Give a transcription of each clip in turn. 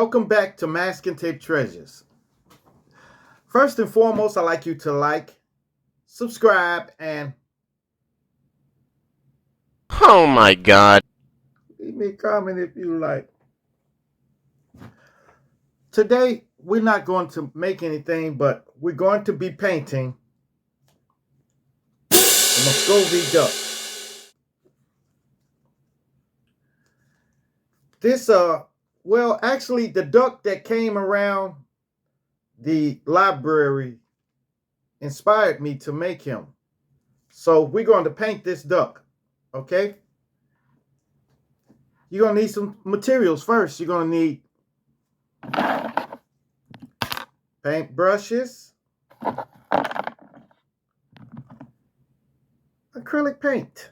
Welcome back to Mask and Tape Treasures. First and foremost, I'd like you to like, subscribe, and Oh my God. leave me a comment if you like. Today, we're not going to make anything, but we're going to be painting the Muscovy duck. This, well, actually, the duck that came around the library inspired me to make him. So we're going to paint this duck, okay? You're going to need some materials first. You're going to need paint brushes, acrylic paint,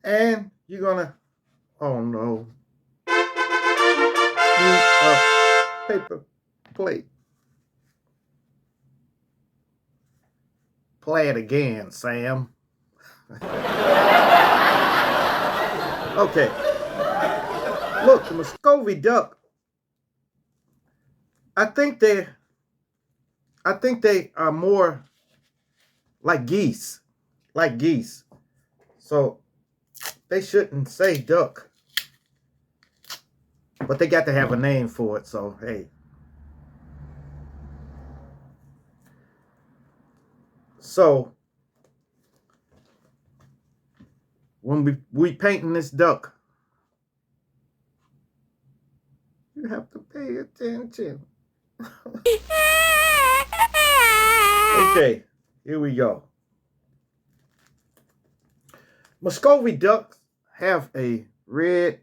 and you're going to, oh no, need a paper plate. Play it again, Sam. Okay. Look, the Muscovy duck. I think they are more like geese. Like geese. So they shouldn't say duck. But they got to have a name for it, so hey. So when we painting this duck, you have to pay attention. Okay, here we go. Muscovy ducks have a red,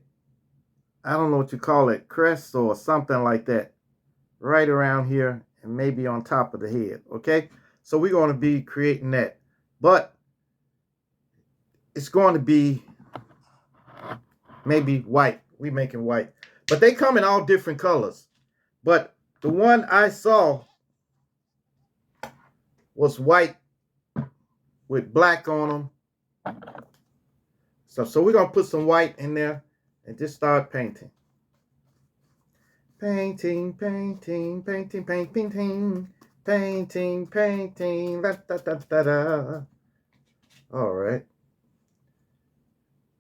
I don't know what you call it, crest or something like that, right around here and maybe on top of the head, okay? So we're going to be creating that. But it's going to be maybe white. We're making white. But they come in all different colors. But the one I saw was white with black on them. So we're going to put some white in there and just start painting. Painting, painting, painting, painting, painting, painting, painting, da da da da da. All right.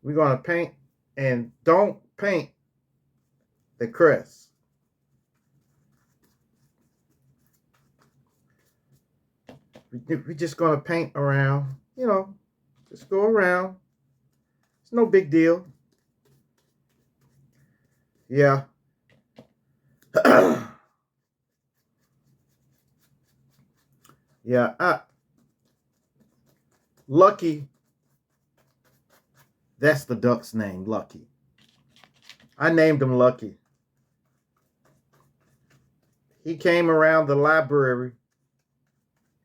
We're going to paint, and don't paint the crest. We're just going to paint around, just go around. It's no big deal. Yeah. Yeah. Lucky. That's the duck's name, Lucky. I named him Lucky. He came around the library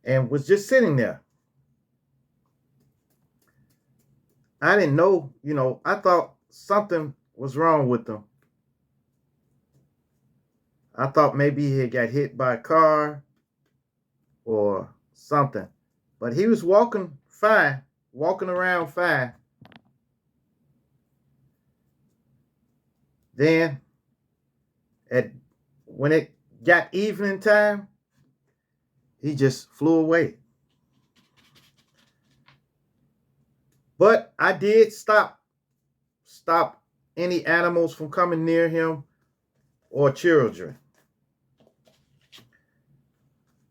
and was just sitting there. I didn't know, I thought something was wrong with him. I thought maybe he got hit by a car or something. But he was walking fine, walking around fine. Then, when it got evening time, he just flew away. But I did stop any animals from coming near him or children.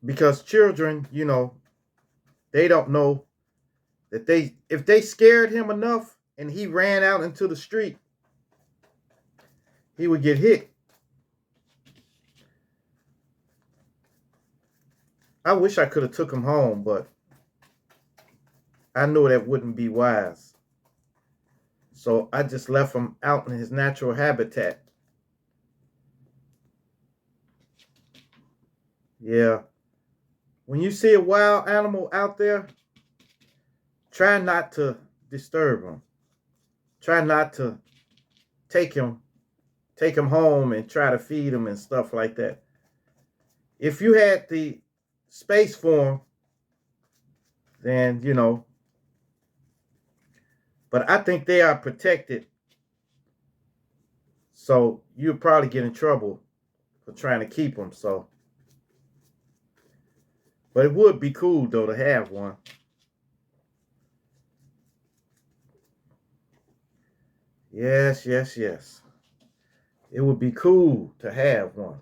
Because children, they don't know that if they scared him enough and he ran out into the street, he would get hit. I wish I could have took him home, but I knew that wouldn't be wise. So I just left him out in his natural habitat. Yeah. When you see a wild animal out there, try not to disturb him. Try not to take him home and try to feed him and stuff like that. If you had the space for him, then, but I think they are protected. So you'll probably get in trouble for trying to keep them. So, but it would be cool though to have one. Yes, yes, yes. It would be cool to have one.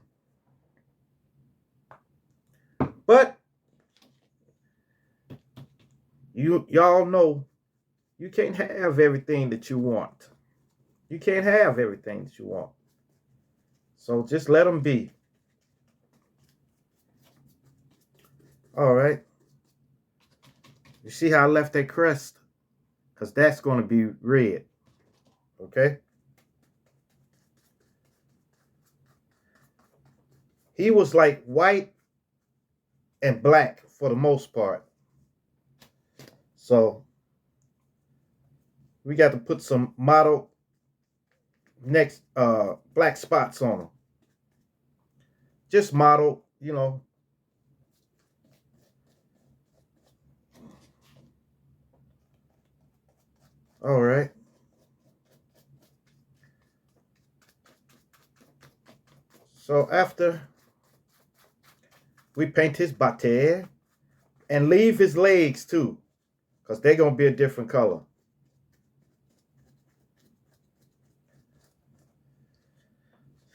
But y'all know you can't have everything that you want. You can't have everything that you want. So just let them be. All right. You see how I left that crest? Because that's going to be red. Okay. He was like white and black for the most part. So we got to put some mottled next black spots on him. Just mottled, you know. All right. So after we paint his bate and leave his legs too, because they're going to be a different color.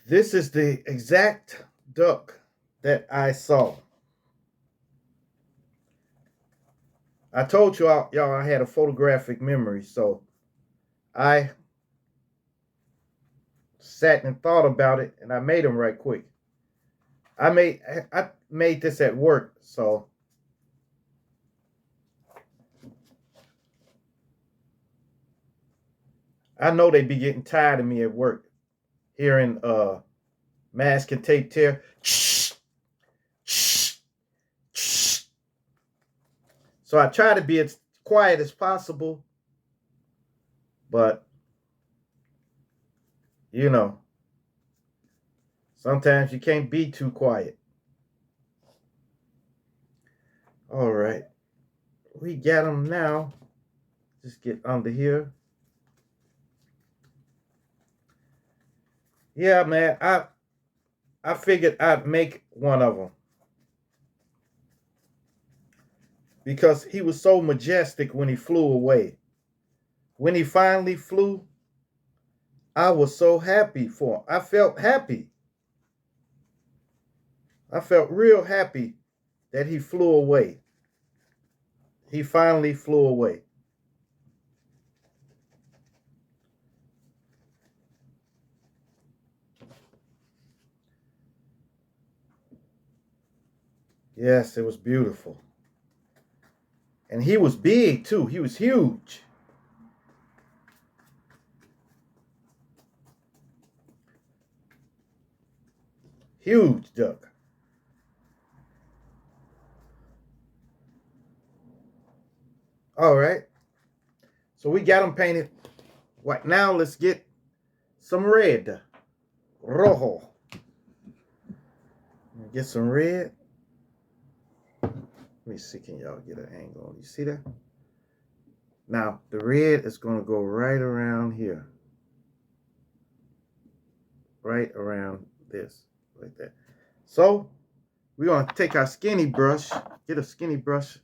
This is the exact duck that I saw. I told y'all I had a photographic memory, so I sat and thought about it, and I made them right quick. I made this at work, so I know they be getting tired of me at work, hearing mask and tape tear. So I try to be as quiet as possible, but you know, sometimes you can't be too quiet. All right, we got them now. Just get under here. Yeah, man, I figured I'd make one of them because he was so majestic when he flew away. When he finally flew, I was so happy for him. I felt happy. I felt real happy that he flew away. He finally flew away. Yes, it was beautiful. And he was big too. He was huge. Huge duck. All right. So we got them painted. Right now, let's get some red. Rojo. Get some red. Let me see, can y'all get an angle on? You see that? Now, the red is going to go right around here. Right around this, like that. So, we're going to take our skinny brush, get a skinny brush,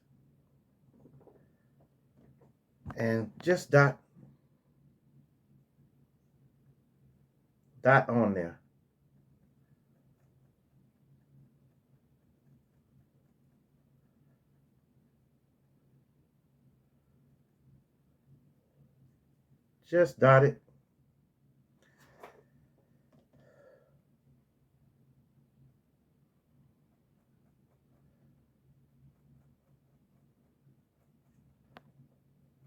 and just dot on there. Just dot it.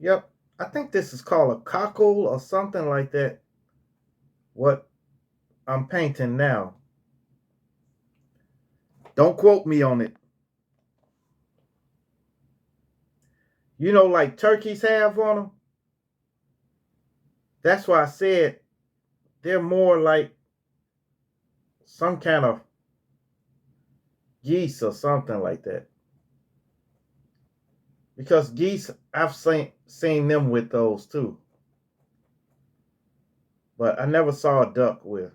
Yep. I think this is called a cockle or something like that. What I'm painting now. Don't quote me on it. You know, like turkeys have on them. That's why I said they're more like some kind of geese or something like that. Because geese, I've seen them with those too. But I never saw a duck with.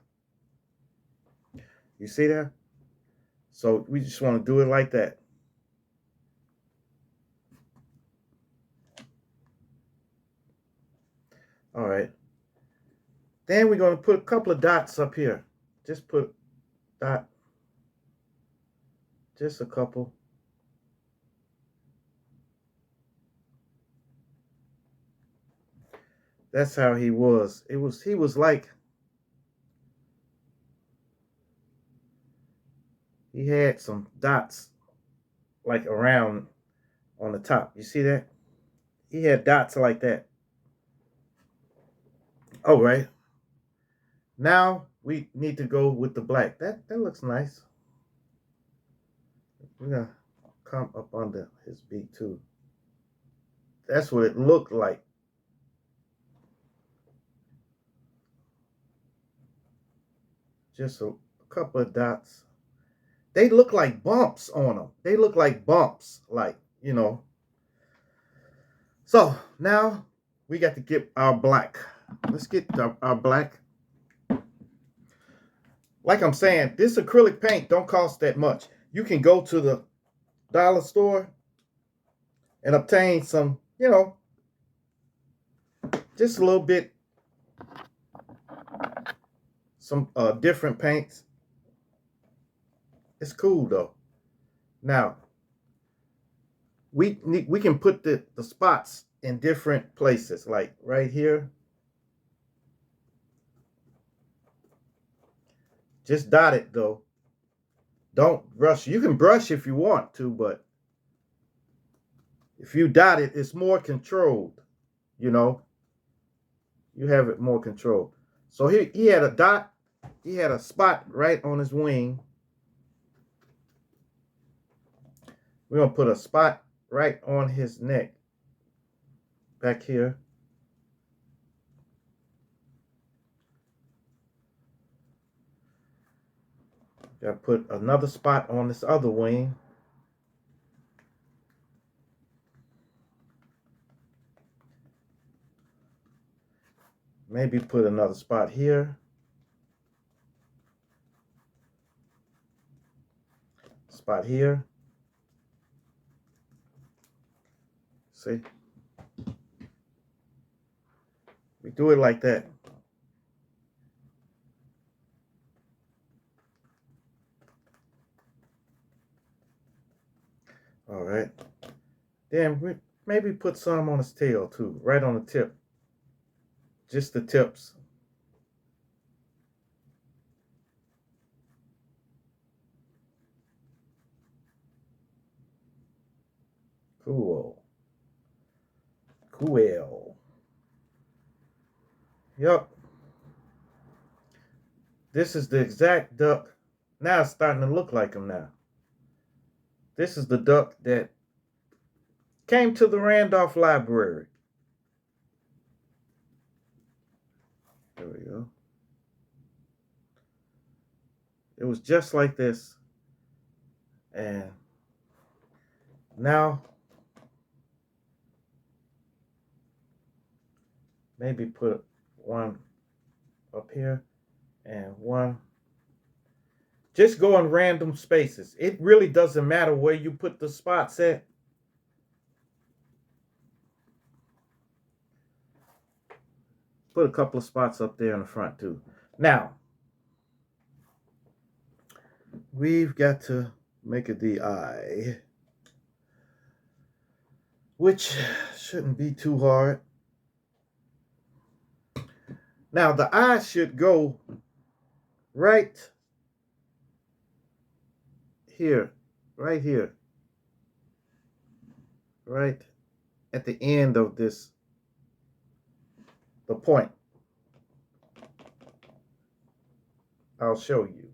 You see that? So we just want to do it like that. All right. Then we're going to put a couple of dots up here. Just put dot. Just a couple. That's how he was. He was like he had some dots like around on the top. You see that? He had dots like that. All right. Now we need to go with the black. That looks nice. We're gonna come up under his beak too. That's what it looked like. Just a couple of dots. They look like bumps on them. They look like bumps, like, you know. So now we got to get our black. Let's get our black. Like I'm saying, this acrylic paint don't cost that much. You can go to the dollar store and obtain some, you know, just a little bit, some different paints. It's cool though. Now we can put the spots in different places, like right here. Just dot it though. Don't brush. You can brush if you want to, but if you dot it, it's more controlled. You know, you have it more controlled. So he had a dot. He had a spot right on his wing. We're gonna put a spot right on his neck, back here. Gotta put another spot on this other wing. Maybe put another spot here. Spot here. See? We do it like that. All right. Then we maybe put some on his tail too, right on the tip. Just the tips. Cool. Cool. Yup. This is the exact duck. Now it's starting to look like him now. This is the duck that came to the Randolph Library. There we go. It was just like this. And now maybe put one up here and one. Just go in random spaces. It really doesn't matter where you put the spots at. Put a couple of spots up there in the front too. Now, we've got to make it the eye, which shouldn't be too hard. Now, the eye should go right here, right here, right at the end of this, the point. I'll show you.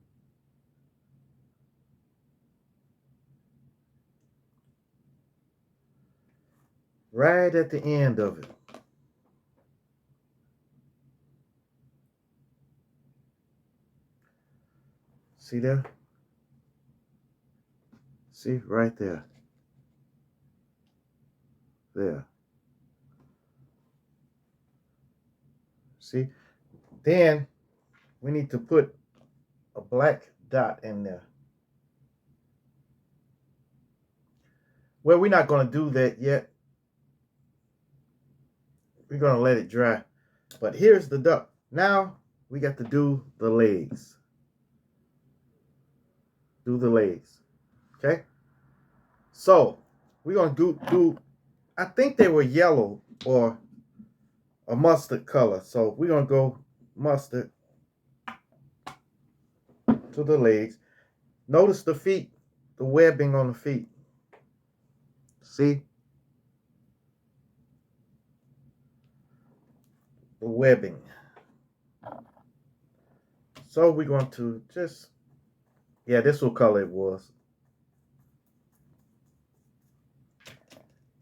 Right at the end of it. See there? See, right there. There. See? Then we need to put a black dot in there. Well, we're not going to do that yet. We're going to let it dry. But here's the duck. Now we got to do the legs. Do the legs. Okay? So we're going to do, I think they were yellow or a mustard color. So we're going to go mustard to the legs. Notice the feet, the webbing on the feet. See? The webbing. So we're going to just, yeah, this what color it was.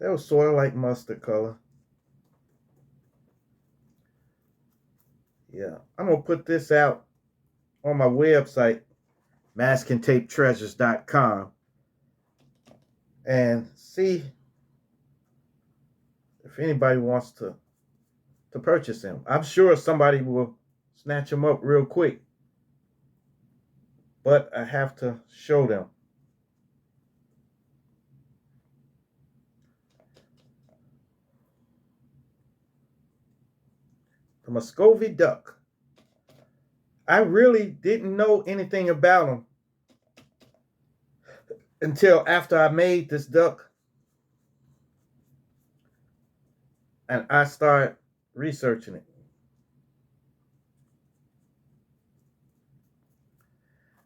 That was sort of like mustard color. Yeah, I'm going to put this out on my website, maskandtapetreasures.com, and see if anybody wants to purchase them. I'm sure somebody will snatch them up real quick, but I have to show them. The Muscovy duck. I really didn't know anything about them until after I made this duck and I started researching it.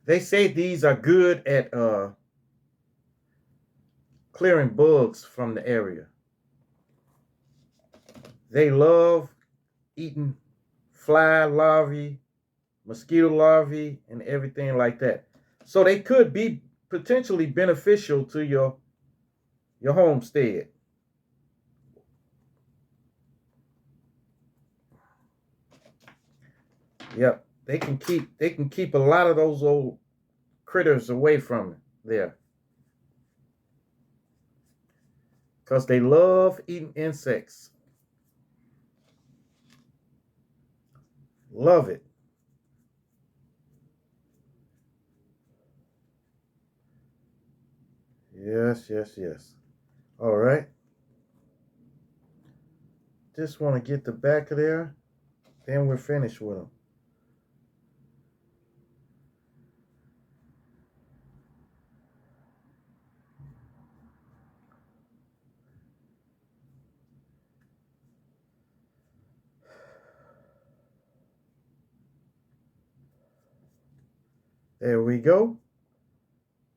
They say these are good at clearing bugs from the area. They love eating fly larvae, mosquito larvae, and everything like that. So they could be potentially beneficial to your homestead. Yep, they can keep a lot of those old critters away from there, because they love eating insects. Love it. Yes, yes, yes. All right. Just want to get the back of there. Then we're finished with them. There we go.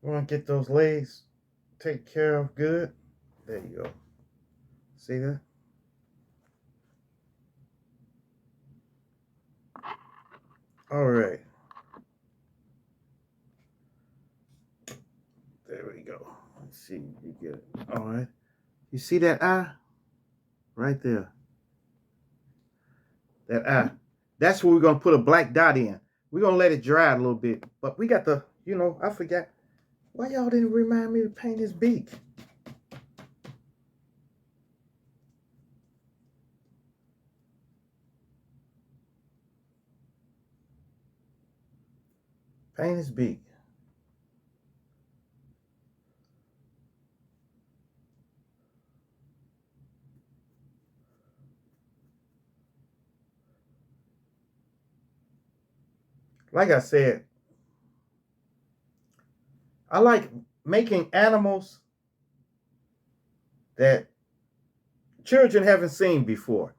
We want to get those legs taken care of good. There you go. See that? All right. There we go. Let's see. You get it. All right. You see that eye? Right there. That eye. That's where we're going to put a black dot in. We're going to let it dry a little bit. But we got the, I forgot. Why y'all didn't remind me to paint his beak? Paint his beak. Like I said, I like making animals that children haven't seen before,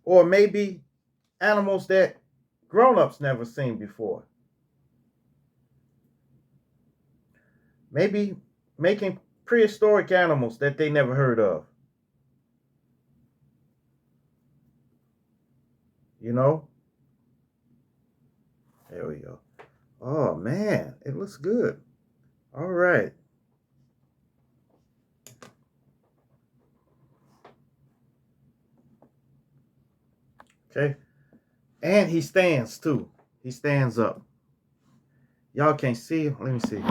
or maybe animals that grown-ups never seen before. Maybe making prehistoric animals that they never heard of. You know? There we go. Oh man, it looks good. All right. Okay. And he stands too. He stands up. Y'all can't see him. Let me see.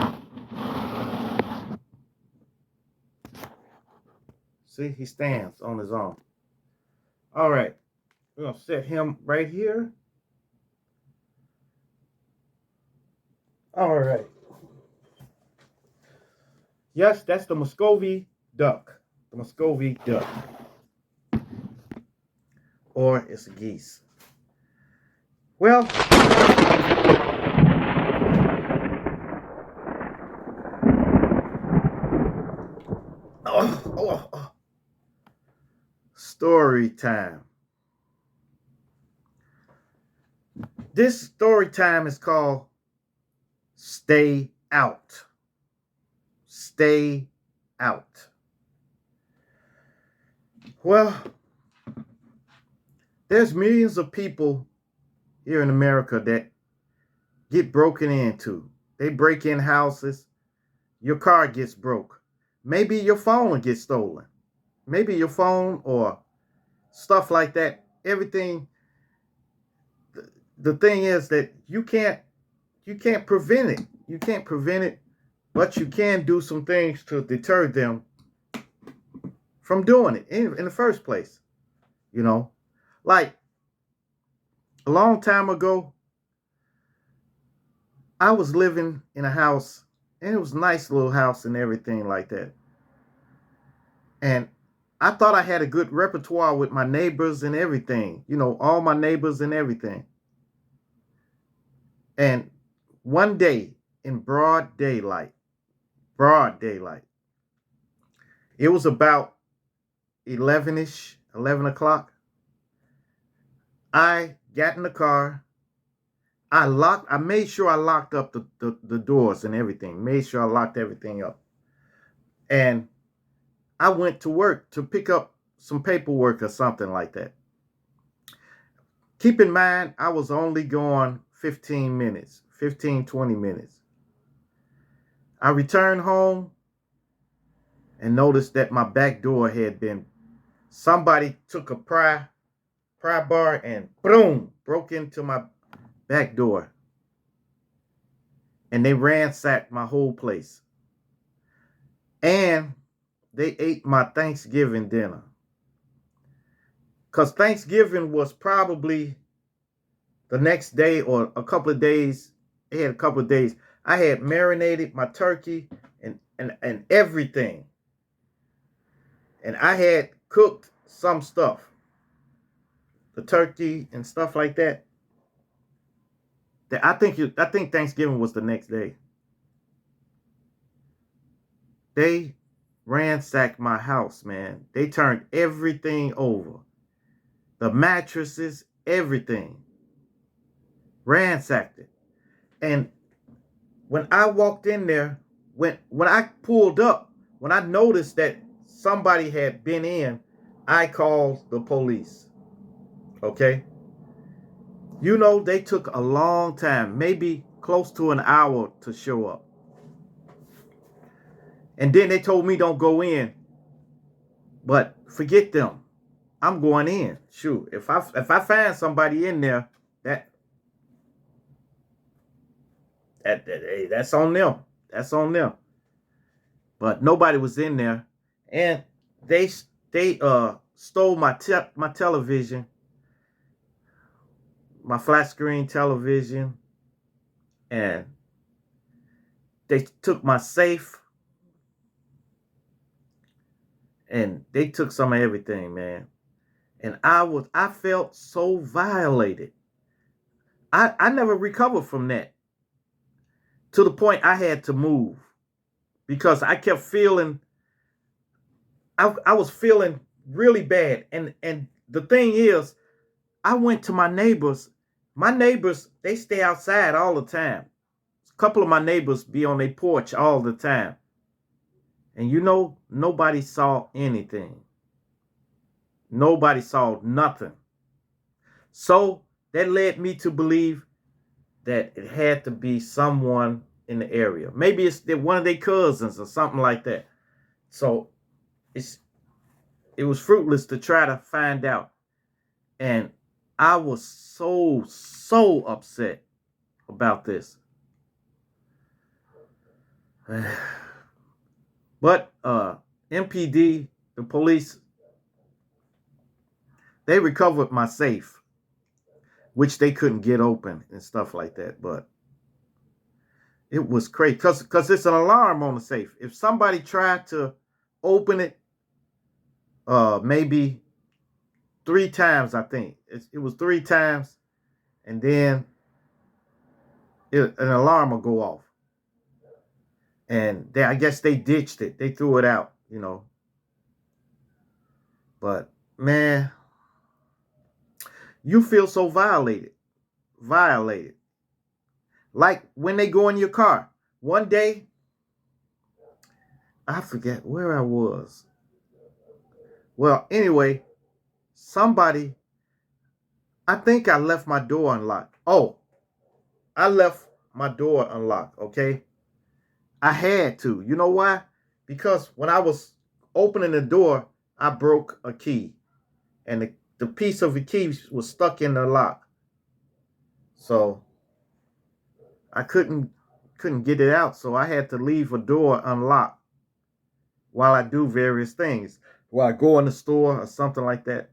See, he stands on his own. All right. We're going to set him right here. All right. Yes, that's the Muscovy duck. The Muscovy duck. Or it's a geese. Well, oh. Story time. This story time is called Stay Out. Stay Out. Well, there's millions of people here in America that get broken into. They break in houses. Your car gets broke. Maybe your phone will get stolen. Maybe your phone or stuff like that. Everything. The thing is that you can't prevent it. You can't prevent it, but you can do some things to deter them from doing it in the first place. You know, like a long time ago, I was living in a house, and it was a nice little house and everything like that. And I thought I had a good repertoire with my neighbors and everything, all my neighbors and everything. And one day in broad daylight, it was about 11 o'clock. I got in the car. I made sure I locked up the doors and everything, made sure I locked everything up. And I went to work to pick up some paperwork or something like that. Keep in mind, I was only gone 15 minutes, 15, 20 minutes. I returned home and noticed that my back door had been, somebody took a pry bar and boom, broke into my back door. And they ransacked my whole place. And they ate my Thanksgiving dinner. Because Thanksgiving was probably the next day or a couple of days. They had a couple of days. I had marinated my turkey and everything. And I had cooked some stuff. The turkey and stuff like that. I think Thanksgiving was the next day. They ransacked my house, man. They turned everything over. The mattresses, everything. Ransacked it. And when I walked in there, when I pulled up, when I noticed that somebody had been in, I called the police. Okay? They took a long time, maybe close to an hour to show up. And then they told me don't go in. But forget them. I'm going in. Shoot, if I find somebody in there, hey, that's on them. That's on them. But nobody was in there, and they stole my television, my flat screen television, and they took my safe, and they took some of everything, man. And I felt so violated. I never recovered from that, to the point I had to move, because I kept feeling, I was feeling really bad. And the thing is, I went to my neighbors. My neighbors, they stay outside all the time. A couple of my neighbors be on their porch all the time. And nobody saw anything. Nobody saw nothing. So that led me to believe that it had to be someone in the area. Maybe it's one of their cousins or something like that. So it was fruitless to try to find out. And I was so upset about this. But MPD, the police, they recovered my safe, which they couldn't get open and stuff like that. But It was crazy because it's an alarm on the safe. If somebody tried to open it, maybe 3 times, I think it was 3 times, and then an alarm will go off, and I guess they ditched it. They threw it out, But man, you feel so violated. Like when they go in your car. One day, I forget where I was. Well, anyway, somebody, I think I left my door unlocked. Oh, I left my door unlocked, okay? I had to. You know why? Because when I was opening the door, I broke a key. And the piece of the key was stuck in the lock. So I couldn't get it out. So I had to leave a door unlocked while I do various things. While I go in the store or something like that.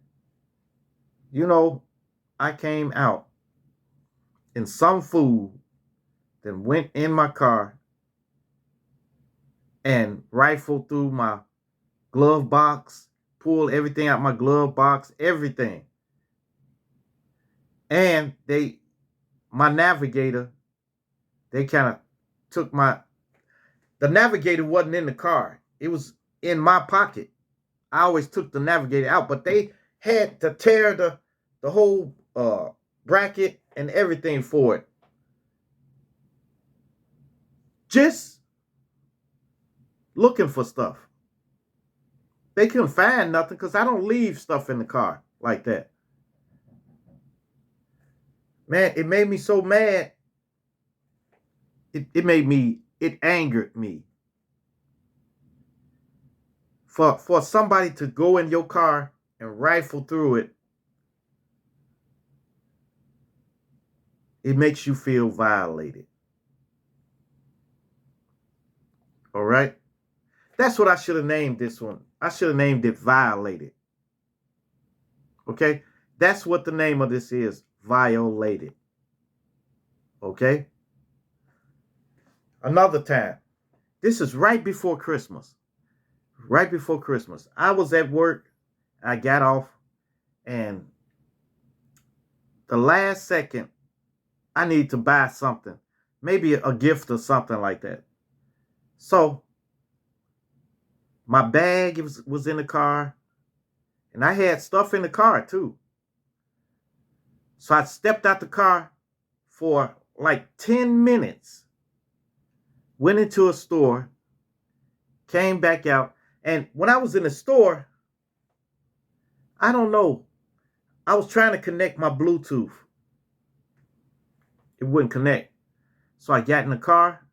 I came out in some food, then went in my car and rifled through my glove box, pulled everything out my glove box, everything. And my navigator, they kind of took the navigator wasn't in the car. It was in my pocket. I always took the navigator out, but they had to tear the whole bracket and everything for it. Just looking for stuff. They couldn't find nothing because I don't leave stuff in the car like that. Man, it made me so mad. It angered me. For somebody to go in your car and rifle through it, it makes you feel violated. All right? That's what I should have named this one. I should have named it Violated. Okay? That's what the name of this is. Violated. Okay? Another time. This is right before Christmas. Right before Christmas. I was at work. I got off. And the last second, I need to buy something. Maybe a gift or something like that. So, my bag was in the car. And I had stuff in the car too. So I stepped out the car for like 10 minutes. Went into a store. Came back out. And when I was in the store, I don't know. I was trying to connect my Bluetooth. It wouldn't connect. So I got in the car.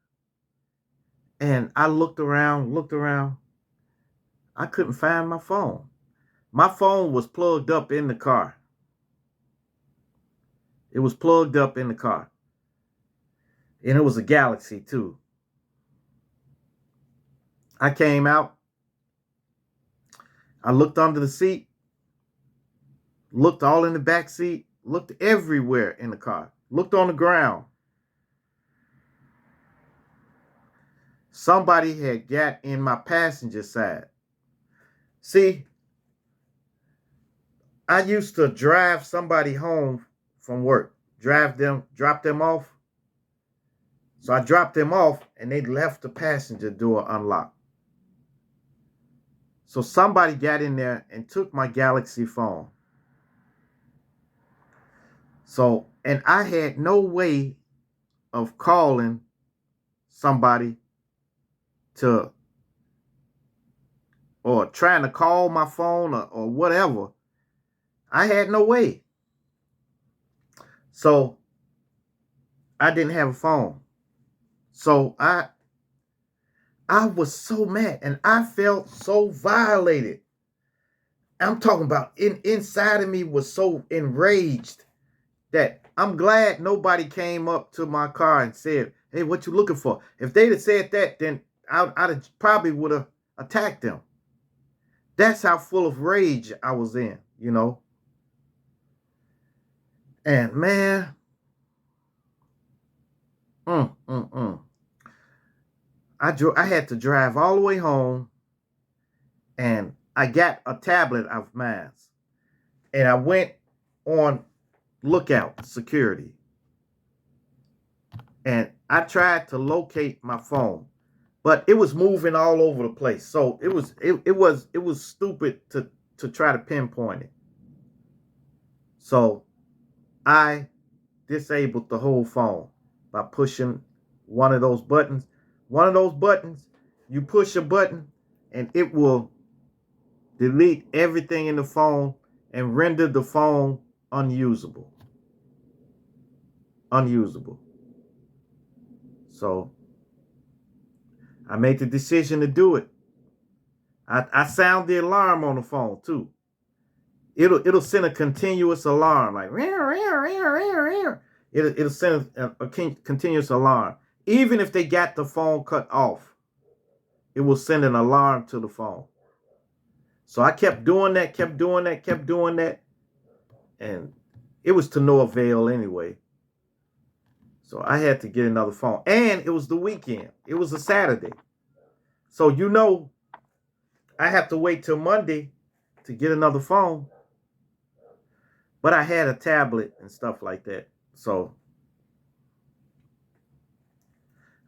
And I looked around. I couldn't find my phone. My phone was plugged up in the car. It was plugged up in the car. And it was a Galaxy too. I came out. I looked under the seat. Looked all in the back seat. Looked everywhere in the car. Looked on the ground. Somebody had got in my passenger side. See, I used to drive somebody home from work. Drop them off. So I dropped them off and they left the passenger door unlocked. So somebody got in there and took my Galaxy phone. So, and I had no way of calling somebody or trying to call my phone or whatever. I had no way. So I didn't have a phone. So I was so mad and I felt so violated. I'm talking about inside of me was so enraged that I'm glad nobody came up to my car and said, "Hey, what you looking for?" If they'd have said that, then I'd probably would have attacked them. That's how full of rage I was in, And man, I had to drive all the way home, and I got a tablet of mine, and I went on lookout security, and I tried to locate my phone, but it was moving all over the place. So it was stupid to try to pinpoint it. So I disabled the whole phone by pushing one of those buttons. One of those buttons, you push a button and it will delete everything in the phone and render the phone unusable. Unusable. So I made the decision to do it. I sound the alarm on the phone too. It'll send a continuous alarm like it'll send a continuous alarm. Even if they got the phone cut off, it will send an alarm to the phone. So I kept doing that, kept doing that, kept doing that, and it was to no avail anyway. So I had to get another phone, and it was the weekend. It was a Saturday, so I have to wait till Monday to get another phone. But I had a tablet and stuff like that. So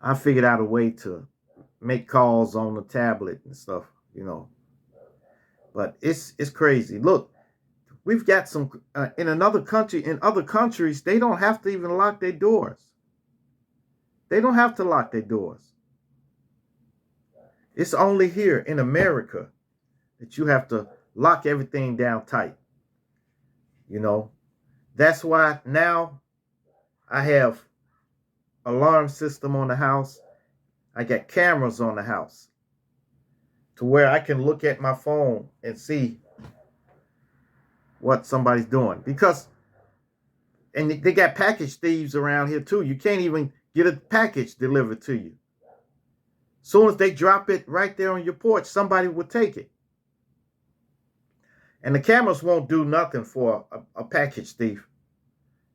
I figured out a way to make calls on the tablet and stuff. But it's crazy. Look, we've got some in other countries, they don't have to even lock their doors. They don't have to lock their doors. It's only here in America that you have to lock everything down tight. That's why now I have alarm system on the house. I got cameras on the house to where I can look at my phone and see what somebody's doing. And they got package thieves around here too. You can't even get a package delivered to you. Soon as they drop it right there on your porch, somebody will take it. And the cameras won't do nothing for a package thief.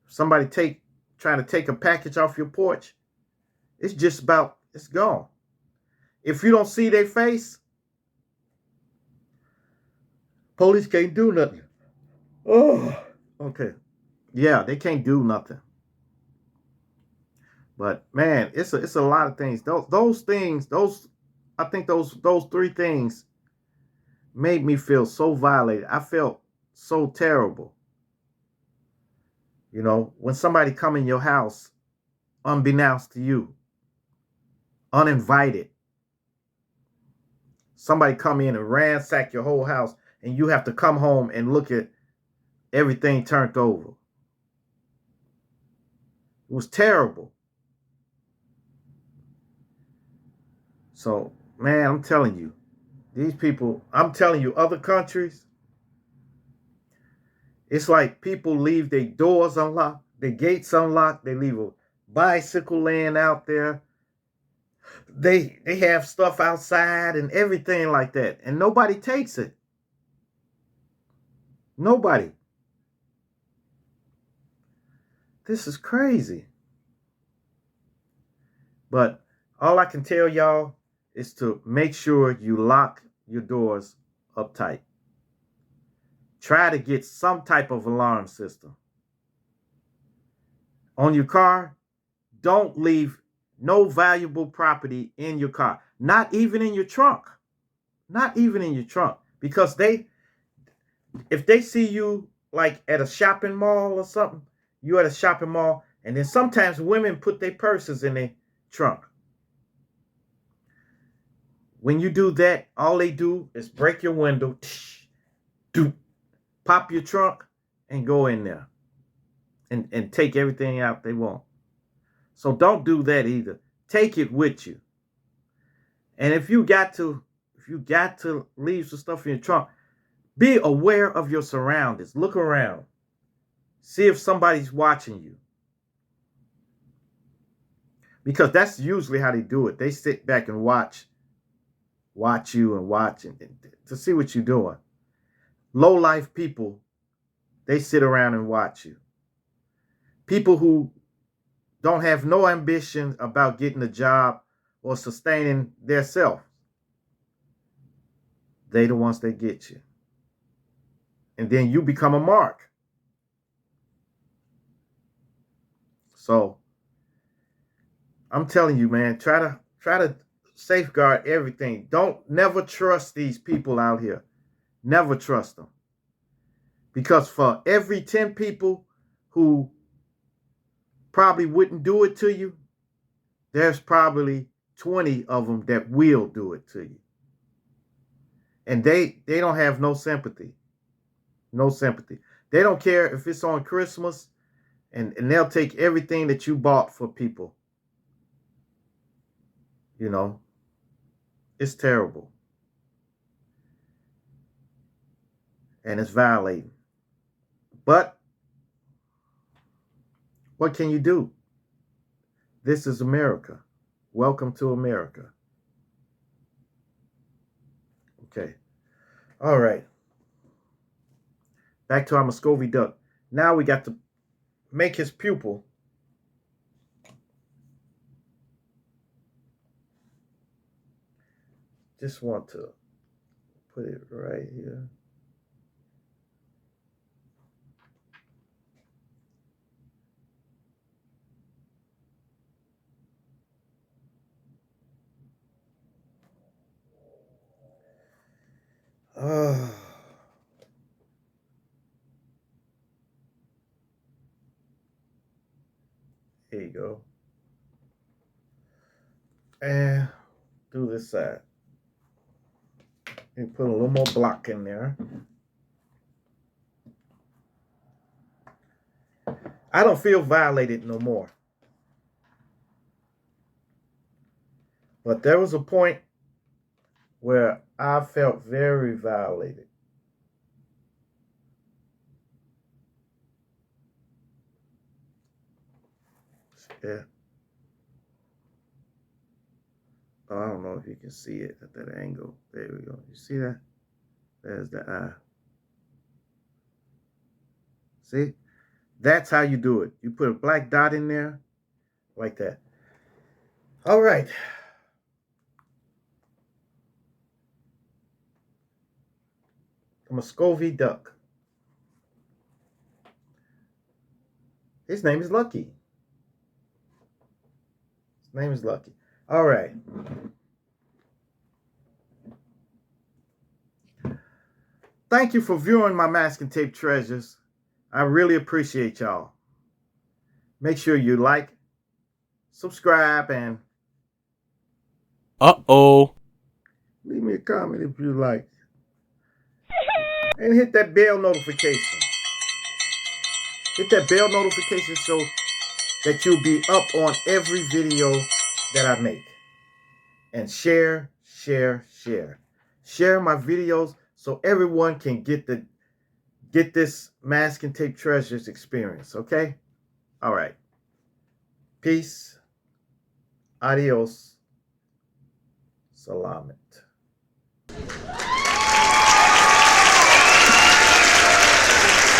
Somebody trying to take a package off your porch, it's gone. If you don't see their face, police can't do nothing. Oh, okay. Yeah, they can't do nothing. But man, it's a lot of things. Those things, I think those three things made me feel so violated. I felt so terrible. When somebody come in your house unbeknownst to you, uninvited, somebody come in and ransack your whole house, and you have to come home and look at everything turned over. It was terrible. So, man, I'm telling you, these people, I'm telling you, other countries, it's like people leave their doors unlocked, their gates unlocked, they leave a bicycle laying out there. They have stuff outside and everything like that, and nobody takes it. Nobody. This is crazy. But all I can tell y'all is to make sure you lock your doors up tight. Try to get some type of alarm system. On your car, don't leave no valuable property in your car. Not even in your trunk. Not even in your trunk. Because if they see you like at a shopping mall or something, you at a shopping mall, and then sometimes women put their purses in their trunk. When you do that, all they do is break your window, pop your trunk, and go in there and take everything out they want. So don't do that either. Take it with you. And if you got to leave some stuff in your trunk, be aware of your surroundings. Look around. See if somebody's watching you. Because that's usually how they do it. They sit back and watch you and watch to see what you're doing. Low life people, they sit around and watch you. People who don't have no ambition about getting a job or sustaining their self, they the ones that get you. And then you become a mark. So I'm telling you, man, try to safeguard everything. Don't never trust these people out here. Never trust them. Because for every 10 people who probably wouldn't do it to you, there's probably 20 of them that will do it to you. And they don't have no sympathy. No sympathy. They don't care if it's on Christmas, and they'll take everything that you bought for people. You know, it's terrible. And it's violating. But what can you do? This is America. Welcome to America. Okay. All right. Back to our Muscovy duck. Now we got to make his pupil. Just want to put it right here. Oh. Here you go. And do this side. And put a little more block in there. I don't feel violated no more. But there was a point where I felt very violated. Yeah. Oh, I don't know if you can see it at that angle. There we go. You see that? There's the eye. See? That's how you do it. You put a black dot in there like that. All right. A Muscovy duck. His name is Lucky. His name is Lucky. All right. Thank you for viewing my masking tape treasures. I really appreciate y'all. Make sure you like, subscribe, and leave me a comment if you like. And hit that bell notification. Hit that bell notification so that you'll be up on every video that I make. And share, share, share. Share my videos so everyone can get this masking tape treasures experience, okay? All right. Peace. Adios. Salamat.